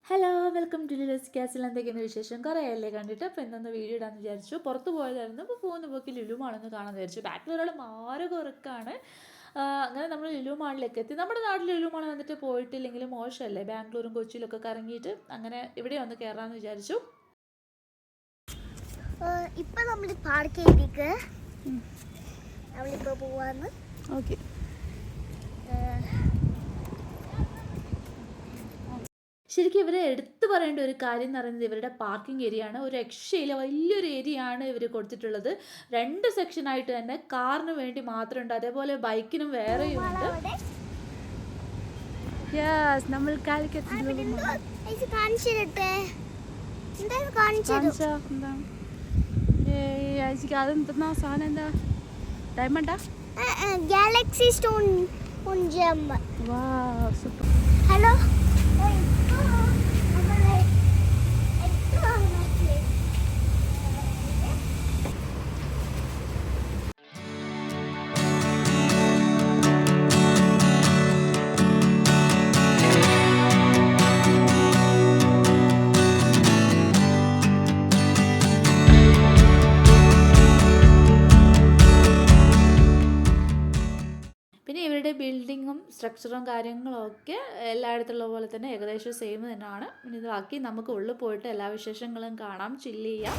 Hello welcome to ലുലുസ് ക്യാസിൽ. എന്തൊക്കെയാണ് വിശേഷം? കുറേ ആയല്ലേ കണ്ടിട്ട്. അപ്പോൾ ഇന്നൊന്ന് വീഡിയോ ഇടാമെന്ന് വിചാരിച്ചു. പുറത്ത് പോയതായിരുന്നു. അപ്പോൾ പോകുന്ന പോക്കി ലുലു മാളൊന്ന് കാണാമെന്ന് വിചാരിച്ചു. ബാക്കിൽ ഒരാൾ മാറി കുറക്കാണ്. അങ്ങനെ നമ്മൾ ലുലു മാളിലേക്ക് എത്തി. നമ്മുടെ നാട്ടിൽ ലുലു മാൾ വന്നിട്ട് പോയിട്ടില്ലെങ്കിൽ മോശമല്ലേ? ബാംഗ്ലൂരും കൊച്ചിയിലൊക്കെ കറങ്ങിയിട്ട് അങ്ങനെ ഇവിടെ ഒന്ന് കയറാമെന്ന് വിചാരിച്ചു. ഇപ്പം നമ്മൾ പാർക്ക് ചെയ്തേക്ക് നമ്മളിപ്പോൾ പോവാന്ന്. ഓക്കെ. ശരിക്കും ഇവരെ എടുത്തു പറയേണ്ട ഒരു കാര്യം എന്ന് പറയുന്നത് ഇവരുടെ പാർക്കിംഗ് ഏരിയ ആണ്. ഒരു രക്ഷയില്ല, വലിയൊരു ഏരിയ ആണ് ഇവർ കൊടുത്തിട്ടുള്ളത്. 2 സെക്ഷനായിട്ട് തന്നെ കാറിന് വേണ്ടി മാത്രമുണ്ട്, അതേപോലെ ബൈക്കിനും വേറെയും ഉണ്ട്. നമ്മൾ അതെന്താ സാധനം? എന്താ ഡയമണ്ടാ? ഗാലക്സി സ്റ്റോൺ ജം. വാവ്, സൂപ്പർ. ഹലോ. പിന്നെ ഇവരുടെ ബിൽഡിങ്ങും സ്ട്രക്ചറും കാര്യങ്ങളും ഒക്കെ എല്ലായിടത്തുള്ള പോലെ തന്നെ ഏകദേശം സെയിം തന്നെയാണ്. പിന്നെ ഇത് ബാക്കി നമുക്ക് ഉള്ളിൽ പോയിട്ട് എല്ലാ വിശേഷങ്ങളും കാണാം, ചില്ല് ചെയ്യാം.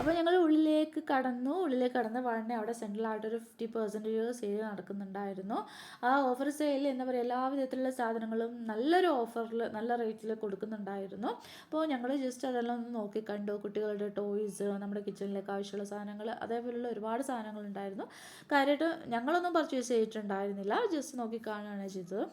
അപ്പോൾ ഞങ്ങൾ ഉള്ളിലേക്ക് കടന്ന് പാടിനെ അവിടെ സെൻട്രലായിട്ടൊരു 50% സെയിൽ നടക്കുന്നുണ്ടായിരുന്നു. ആ ഓഫർ സെയിലിൽ എന്താ പറയുക, എല്ലാ വിധത്തിലുള്ള സാധനങ്ങളും നല്ലൊരു ഓഫറിൽ നല്ല റേറ്റിൽ കൊടുക്കുന്നുണ്ടായിരുന്നു. അപ്പോൾ ഞങ്ങൾ ജസ്റ്റ് അതെല്ലാം ഒന്ന് നോക്കി കണ്ടു. കുട്ടികളുടെ ടോയ്സ്, നമ്മുടെ കിച്ചണിലേക്ക് ആവശ്യമുള്ള സാധനങ്ങൾ, അതേപോലെയുള്ള ഒരുപാട് സാധനങ്ങളുണ്ടായിരുന്നു. കാര്യമായിട്ട് ഞങ്ങളൊന്നും പർച്ചേസ് ചെയ്തിട്ടുണ്ടായിരുന്നില്ല, ജസ്റ്റ് നോക്കി കാണുകയാണ് ചെയ്തത്.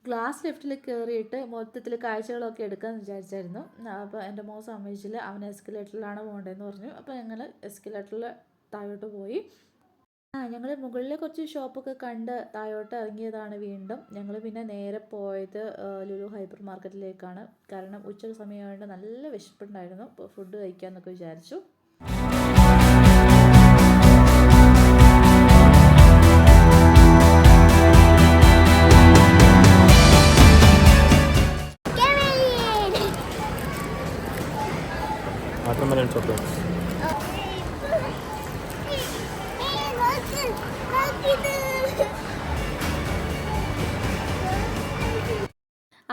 ഗ്ലാസ് ലിഫ്റ്റിൽ കയറിയിട്ട് മൊത്തത്തിൽ കാഴ്ചകളൊക്കെ എടുക്കാമെന്ന് വിചാരിച്ചായിരുന്നു. അപ്പോൾ എൻ്റെ മോൻ സമ്മതിച്ചില്ല, അവൻ എസ്കലേറ്ററിലാണ് പോകേണ്ടതെന്ന് പറഞ്ഞു. അപ്പോൾ ഞങ്ങൾ എസ്കലേറ്ററിൽ താഴോട്ട് പോയി. ഞങ്ങൾ മുകളിലെ കുറച്ച് ഷോപ്പൊക്കെ കണ്ട് താഴോട്ട് ഇറങ്ങിയതാണ്. വീണ്ടും ഞങ്ങൾ പിന്നെ നേരെ പോയത് ലുലു ഹൈപ്പർ മാർക്കറ്റിലേക്കാണ്. കാരണം ഉച്ച സമയമായതുകൊണ്ട് നല്ല വിശപ്പുണ്ടായിരുന്നു. അപ്പോൾ ഫുഡ് കഴിക്കാമെന്നൊക്കെ വിചാരിച്ചു. Watermelon chocolates.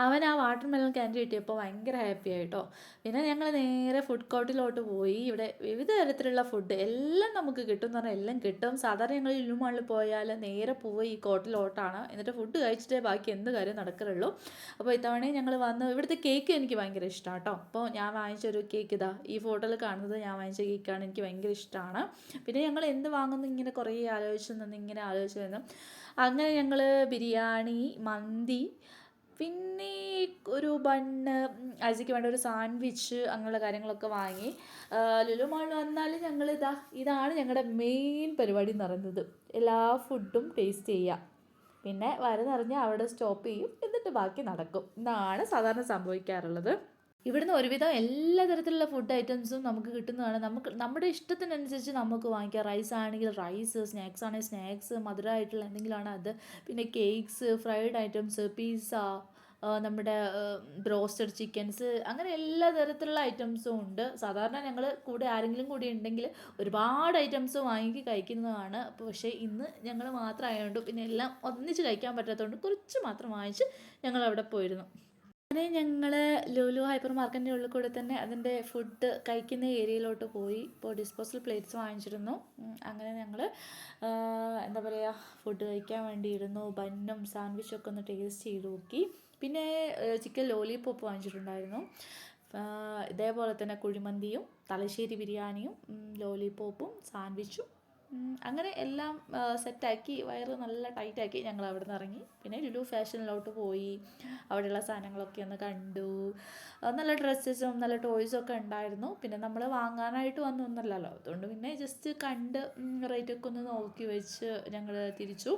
അവൻ ആ വാട്ടർ മെലൺ ക്യാൻഡി കിട്ടിയപ്പോൾ ഭയങ്കര ഹാപ്പി ആയിട്ടോ. പിന്നെ ഞങ്ങൾ നേരെ ഫുഡ് കോർട്ടിലോട്ട് പോയി. ഇവിടെ വിവിധ തരത്തിലുള്ള ഫുഡ് എല്ലാം നമുക്ക് കിട്ടും എന്ന് പറഞ്ഞാൽ എല്ലാം കിട്ടും. സാധാരണ ഞങ്ങൾ ലുലു മാളിൽ പോയാൽ നേരെ പോവുക ഈ കോർട്ടിലോട്ടാണ്, എന്നിട്ട് ഫുഡ് കഴിച്ചിട്ടേ ബാക്കി എന്ത് കാര്യം നടക്കുള്ളൂ. അപ്പോൾ ഇത്തവണയും ഞങ്ങൾ വന്ന് ഇവിടുത്തെ കേക്ക് എനിക്ക് ഭയങ്കര ഇഷ്ടമാണ് കേട്ടോ. അപ്പോൾ ഞാൻ വാങ്ങിച്ചൊരു കേക്ക്, ഇതാ ഈ ഫോട്ടോയിൽ കാണുന്നത് ഞാൻ വാങ്ങിച്ച കേക്കാണ്. എനിക്ക് ഭയങ്കര ഇഷ്ടമാണ്. പിന്നെ ഞങ്ങൾ എന്ത് വാങ്ങുന്നു ഇങ്ങനെ കുറേ ആലോചിച്ച് നിന്ന് അങ്ങനെ ഞങ്ങൾ ബിരിയാണി, മന്തി, പിന്നെ ഒരു ബണ്ണ്, അജിക്ക് വേണ്ട ഒരു സാൻഡ്വിച്ച്, അങ്ങനെയുള്ള കാര്യങ്ങളൊക്കെ വാങ്ങി. ലുലു മാളിൽ വന്നാൽ ഞങ്ങൾ ഇതാണ് ഞങ്ങളുടെ മെയിൻ പരിപാടി എന്ന് പറയുന്നത്. എല്ലാ ഫുഡും ടേസ്റ്റ് ചെയ്യുക, പിന്നെ നിറഞ്ഞ് അവിടെ സ്റ്റോപ്പ് ചെയ്യും, എന്നിട്ട് ബാക്കി നടക്കും. ഇതാണ് സാധാരണ സംഭവിക്കാറുള്ളത്. ഇവിടുന്ന് ഒരുവിധം എല്ലാ തരത്തിലുള്ള ഫുഡ് ഐറ്റംസും നമുക്ക് കിട്ടുന്നതാണ്. നമ്മുടെ ഇഷ്ടത്തിനനുസരിച്ച് നമുക്ക് വാങ്ങിക്കാം. റൈസ് ആണെങ്കിൽ റൈസ്, സ്നാക്സ് ആണെങ്കിൽ സ്നാക്സ്, മധുരമായിട്ടുള്ള എന്തെങ്കിലുമാണ് അത്. പിന്നെ കേക്ക്സ്, ഫ്രൈഡ് ഐറ്റംസ്, പിസ്സ, നമ്മുടെ ബ്രോസ്റ്റഡ് ചിക്കൻസ്, അങ്ങനെ എല്ലാ തരത്തിലുള്ള ഐറ്റംസും ഉണ്ട്. സാധാരണ ഞങ്ങൾ കൂടെ ആരെങ്കിലും കൂടി ഉണ്ടെങ്കിൽ ഒരുപാട് ഐറ്റംസ് വാങ്ങി കഴിക്കുന്നതാണ്. പക്ഷേ ഇന്ന് ഞങ്ങൾ മാത്രമായതുകൊണ്ട് പിന്നെ എല്ലാം ഒന്നിച്ച് കഴിക്കാൻ പറ്റാത്തതുകൊണ്ട് കുറച്ച് മാത്രം വാങ്ങിച്ച് ഞങ്ങൾ അവിടെ പോയിരുന്നു. അങ്ങനെ ഞങ്ങൾ ലുലു ഹൈപ്പർ മാർക്കറ്റിൻ്റെ ഉള്ളിൽ കൂടെ തന്നെ അതിൻ്റെ ഫുഡ് കഴിക്കുന്ന ഏരിയയിലോട്ട് പോയി. ഇപ്പോൾ ഡിസ്പോസൽ പ്ലേറ്റ്സ് വാങ്ങിച്ചിരുന്നു. അങ്ങനെ ഞങ്ങൾ എന്താ പറയുക, ഫുഡ് കഴിക്കാൻ വേണ്ടിയിരുന്നു. ബന്നും സാൻഡ്വിച്ചും ഒക്കെ ഒന്ന് ടേസ്റ്റ് ചെയ്ത് നോക്കി. പിന്നെ ചിക്കൻ ലോലിപോപ്പ് വാങ്ങിച്ചിട്ടുണ്ടായിരുന്നു. ഇതേപോലെ തന്നെ കുഴിമന്തിയും തലശ്ശേരി ബിരിയാണിയും ലോലിപോപ്പും സാൻഡ്വിച്ചും അങ്ങനെ എല്ലാം സെറ്റാക്കി വയറ് നല്ല ടൈറ്റാക്കി ഞങ്ങൾ അവിടെ നിന്ന് ഇറങ്ങി. പിന്നെ ലുലു ഫാഷനിലോട്ട് പോയി. അവിടെയുള്ള സാധനങ്ങളൊക്കെ ഒന്ന് കണ്ടു. നല്ല ഡ്രസ്സസും നല്ല ടോയ്സും ഒക്കെ ഉണ്ടായിരുന്നു. പിന്നെ നമ്മൾ വാങ്ങാനായിട്ട് വന്നൊന്നുമല്ലല്ലോ, അതുകൊണ്ട് പിന്നെ ജസ്റ്റ് കണ്ട് റേറ്റൊക്കെ ഒന്ന് നോക്കി വെച്ച് ഞങ്ങൾ തിരിച്ചു.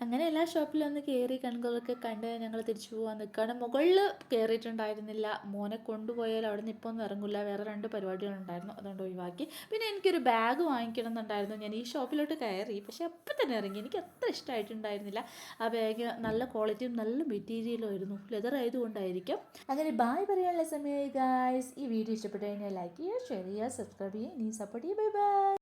അങ്ങനെ എല്ലാ ഷോപ്പിലും ഒന്ന് കയറി കൺകളൊക്കെ കണ്ട് ഞങ്ങൾ തിരിച്ചു പോകാൻ നിൽക്കുകയാണ്. മുകളിൽ കയറിയിട്ടുണ്ടായിരുന്നില്ല, മോനെ കൊണ്ടുപോയാൽ അവിടെ നിന്ന് ഇപ്പോൾ ഒന്നും ഇറങ്ങില്ല, വേറെ 2 പരിപാടികളുണ്ടായിരുന്നു, അതുകൊണ്ട് ഒഴിവാക്കി. പിന്നെ എനിക്കൊരു ബാഗ് വാങ്ങിക്കണം എന്നുണ്ടായിരുന്നു. ഞാൻ ഈ ഷോപ്പിലോട്ട് കയറി, പക്ഷേ അപ്പം തന്നെ ഇറങ്ങി. എനിക്ക് അത്ര ഇഷ്ടമായിട്ടുണ്ടായിരുന്നില്ല ആ ബാഗ്. നല്ല ക്വാളിറ്റിയും നല്ല മെറ്റീരിയലും ആയിരുന്നു, ലെതർ ആയതുകൊണ്ടായിരിക്കും. അങ്ങനെ ബായ് പറയാനുള്ള സമയമായി ഗായ്സ്. ഈ വീഡിയോ ഇഷ്ടപ്പെട്ടു കഴിഞ്ഞാൽ ലൈക്ക് ചെയ്യുക, ഷെയർ ചെയ്യുക, സബ്സ്ക്രൈബ് ചെയ്യുക, ഇനി സപ്പോർട്ട് ചെയ്യുക. Bye bye.